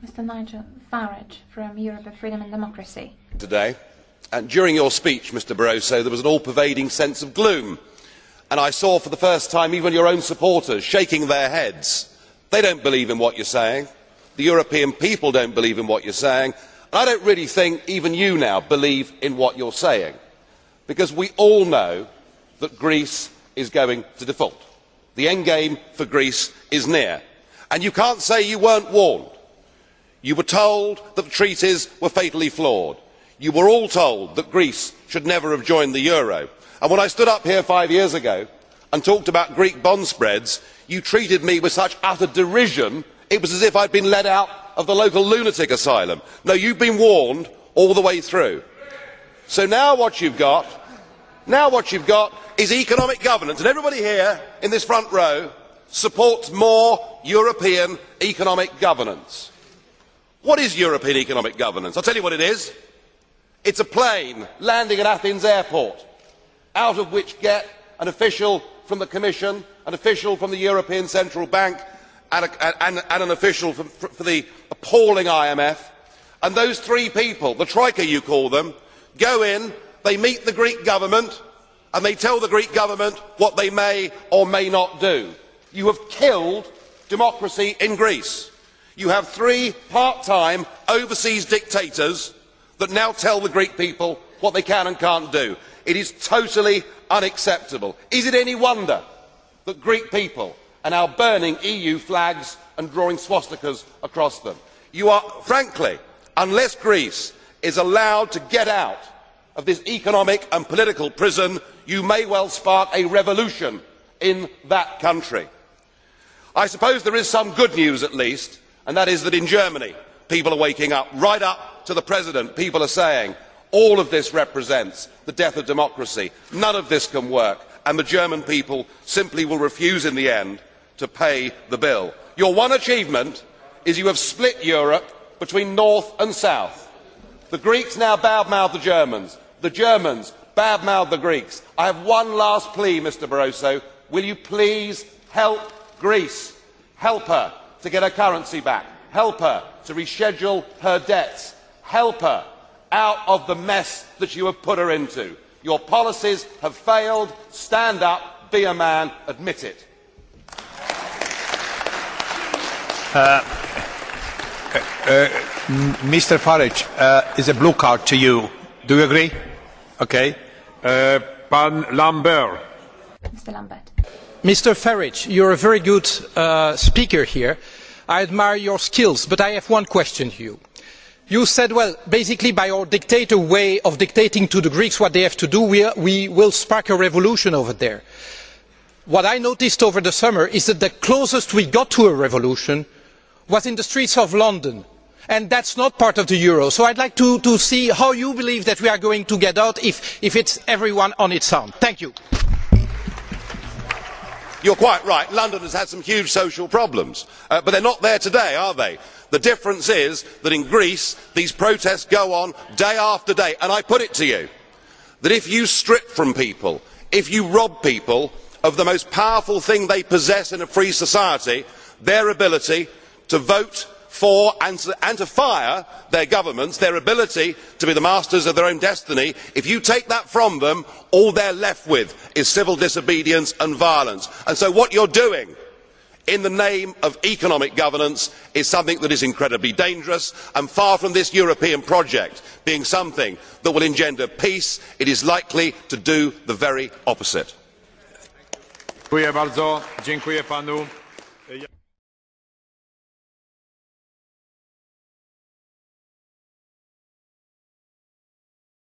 Mr. Nigel Farage from Europe of Freedom and Democracy. Today, and during your speech, Mr. Barroso, there was an all-pervading sense of gloom, and I saw for the first time even your own supporters shaking their heads. They don't believe in what you're saying. The European people don't believe in what you're saying. And I don't really think even you now believe in what you're saying, because we all know that Greece is going to default. The end game for Greece is near, and you can't say you weren't warned. You were told that the treaties were fatally flawed. You were all told that Greece should never have joined the euro. And when I stood up here 5 years ago and talked about Greek bond spreads, you treated me with such utter derision, it was as if I had been let out of the local lunatic asylum. No, you have been warned all the way through. So now what you've got is economic governance, and everybody here in this front row supports more European economic governance. What is European economic governance? I'll tell you what it is. It's a plane landing at Athens airport, out of which get an official from the Commission, an official from the European Central Bank, and an official for the appalling IMF. And those three people, the Troika you call them, go in, they meet the Greek government, and they tell the Greek government what they may or may not do. You have killed democracy in Greece. You have three part-time overseas dictators that now tell the Greek people what they can and can't do. It is totally unacceptable. Is it any wonder that Greek people are now burning EU flags and drawing swastikas across them? You are, frankly, unless Greece is allowed to get out of this economic and political prison, you may well spark a revolution in that country. I suppose there is some good news at least, and that is that in Germany people are waking up. Right up to the President, people are saying all of this represents the death of democracy, none of this can work, and the German people simply will refuse in the end to pay the bill. Your one achievement is you have split Europe between north and south. The Greeks now badmouth the Germans. The Germans badmouth the Greeks. I have one last plea, Mr. Barroso. Will you please help Greece? Help her to get her currency back. Help her to reschedule her debts. Help her out of the mess that you have put her into. Your policies have failed. Stand up, be a man, admit it. Mr. Farage, is a blue card to you. Do you agree? Okay. Pan Lambert. Mr. Lambert. Mr. Farage, you're a very good speaker here. I admire your skills, but I have one question to you. You said, well, basically by our dictator way of dictating to the Greeks what they have to do, we will spark a revolution over there. What I noticed over the summer is that the closest we got to a revolution was in the streets of London, and that's not part of the euro. So I'd like to see how you believe that we are going to get out if it's everyone on its own. Thank you. You're quite right. London has had some huge social problems, but they're not there today, are they? The difference is that in Greece these protests go on day after day, and I put it to you that if you strip from people, if you rob people of the most powerful thing they possess in a free society, their ability to vote for and to fire their governments, their ability to be the masters of their own destiny, if you take that from them, all they are left with is civil disobedience and violence. And so what you are doing in the name of economic governance is something that is incredibly dangerous, and far from this European project being something that will engender peace, it is likely to do the very opposite. Dziękuję bardzo. Dziękuję panu.